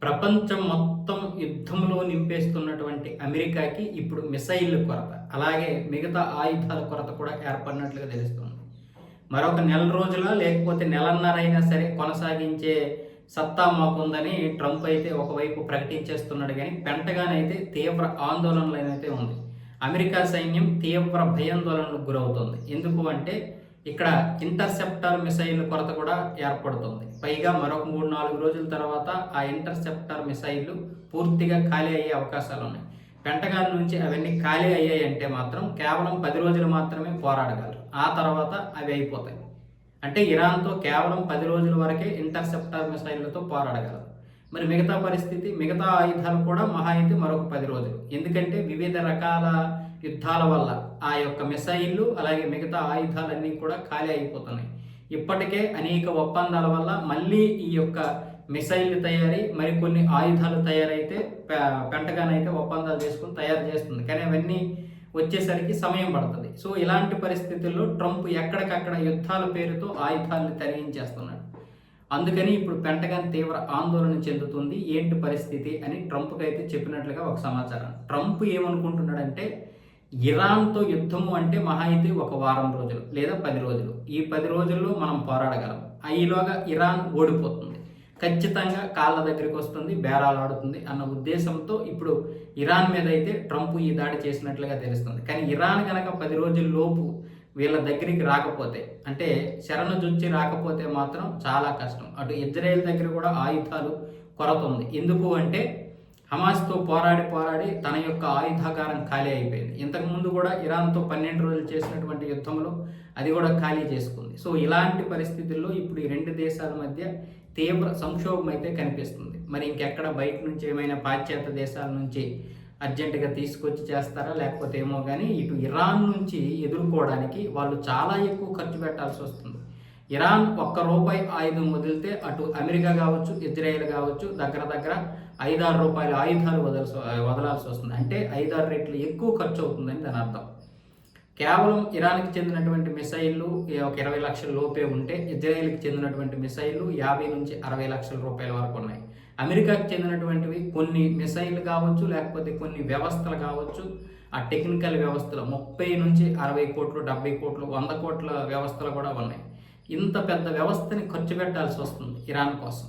ప్రపంచం మొత్తం యుద్ధంలో నింపేస్తున్నటువంటి అమెరికాకి ఇప్పుడు మిసైల్ కొరత, అలాగే మిగతా ఆయుధాల కొరత కూడా ఏర్పడినట్లుగా తెలుస్తుంది. మరొక నెల రోజుల లేకపోతే నెలన్నర అయినా సరే కొనసాగించే సత్తా మాకుందని ట్రంప్ అయితే ఒకవైపు ప్రకటించేస్తున్నాడు. కానీ పెంటగాన్ అయితే తీవ్ర ఆందోళనలైతే ఉంది. అమెరికా సైన్యం తీవ్ర భయాందోళనకు గురవుతుంది. ఎందుకు అంటే ఇక్కడ ఇంటర్సెప్టర్ మిసైల్ కొరత కూడా ఏర్పడుతుంది. పైగా మరొక 3-4 రోజుల తర్వాత ఆ ఇంటర్సెప్టర్ మిసైళ్లు పూర్తిగా ఖాళీ అయ్యే అవకాశాలు ఉన్నాయి. పెంటగాన్ నుంచి అవన్నీ ఖాళీ అయ్యాయంటే మాత్రం కేవలం 10 రోజులు మాత్రమే పోరాడగలరు. ఆ తర్వాత అవి అయిపోతాయి. అంటే ఇరాన్తో కేవలం 10 రోజుల వరకే ఇంటర్సెప్టర్ మిసైళ్లతో పోరాడగలరు. మరి మిగతా పరిస్థితి, మిగతా ఆయుధాలు కూడా మహా అయితే మరొక 10 రోజులు. ఎందుకంటే వివిధ రకాల యుద్ధాల వల్ల ఆ యొక్క మిసైళ్ళు అలాగే మిగతా ఆయుధాలన్నీ కూడా ఖాళీ అయిపోతున్నాయి. ఇప్పటికే అనేక ఒప్పందాల వల్ల మళ్ళీ ఈ యొక్క మిసైల్ తయారీ, మరికొన్ని ఆయుధాలు తయారైతే పెంటగాన్ అయితే ఒప్పందాలు చేసుకుని తయారు చేస్తుంది. కానీ అవన్నీ వచ్చేసరికి సమయం పడుతుంది. సో ఇలాంటి పరిస్థితుల్లో ట్రంప్ ఎక్కడికక్కడ యుద్ధాల పేరుతో ఆయుధాలను తరలించేస్తున్నాడు. అందుకని ఇప్పుడు పెంటగాన్ తీవ్ర ఆందోళన చెందుతుంది. ఏంటి పరిస్థితి అని ట్రంప్కి అయితే చెప్పినట్లుగా ఒక సమాచారం. ట్రంప్ ఏమనుకుంటున్నాడంటే ఇరాన్తో యుద్ధము అంటే మహా అయితే ఒక వారం రోజులు లేదా 10 రోజులు. ఈ 10 రోజుల్లో మనం పోరాడగలం. ఈలోగా ఇరాన్ ఓడిపోతుంది, ఖచ్చితంగా కాళ్ళ దగ్గరికి వస్తుంది, బేరాలు ఆడుతుంది అన్న ఉద్దేశంతో ఇప్పుడు ఇరాన్ మీద అయితే ట్రంప్ ఈ దాడి చేసినట్లుగా తెలుస్తుంది. కానీ ఇరాన్ కనుక 10 రోజుల లోపు వీళ్ళ దగ్గరికి రాకపోతే, అంటే శరణు జొచ్చి రాకపోతే మాత్రం చాలా కష్టం. అటు ఇజ్రాయెల్ దగ్గర కూడా ఆయుధాలు కొరత ఉంది. ఎందుకు అంటే హమాస్తో పోరాడి తన యొక్క ఆయుధాగారం ఖాళీ అయిపోయింది. ఇంతకుముందు కూడా ఇరాన్తో 12 రోజులు చేసినటువంటి యుద్ధంలో అది కూడా ఖాళీ చేసుకుంది. సో ఇలాంటి పరిస్థితుల్లో ఇప్పుడు ఈ రెండు దేశాల మధ్య తీవ్ర సంక్షోభం అయితే కనిపిస్తుంది. మరి ఇంకెక్కడ బయట నుంచి ఏమైనా పాశ్చాత్య దేశాల నుంచి అర్జెంటుగా తీసుకొచ్చి చేస్తారా లేకపోతే ఏమో, కానీ ఇటు ఇరాన్ నుంచి ఎదుర్కోవడానికి వాళ్ళు చాలా ఎక్కువ ఖర్చు పెట్టాల్సి వస్తుంది. ఇరాన్ ₹1 ఆయుధం వదిలితే అటు అమెరికా కావచ్చు, ఇజ్రాయెల్ కావచ్చు దగ్గర దగ్గర ₹5-6 ఆయుధాలు వదలాల్సి వస్తుంది. అంటే 5-6 రెట్లు ఎక్కువ ఖర్చు అవుతుందని దాని అర్థం. కేవలం ఇరాన్కి చెందినటువంటి మిసైళ్ళు ఒక 20 లక్షల లోపే ఉంటే, ఇజ్రాయెల్కి చెందినటువంటి మిసైళ్ళు 50 నుంచి 60 లక్షల రూపాయల వరకు ఉన్నాయి. అమెరికాకి చెందినటువంటివి కొన్ని మిసైళ్ళు కావచ్చు, లేకపోతే కొన్ని వ్యవస్థలు కావచ్చు, ఆ టెక్నికల్ వ్యవస్థలు 30 నుంచి 60 కోట్లు, 70 కోట్లు, 100 కోట్ల వ్యవస్థలు కూడా ఉన్నాయి. ఇంత పెద్ద వ్యవస్థని ఖర్చు పెట్టాల్సి వస్తుంది ఇరాన్ కోసం.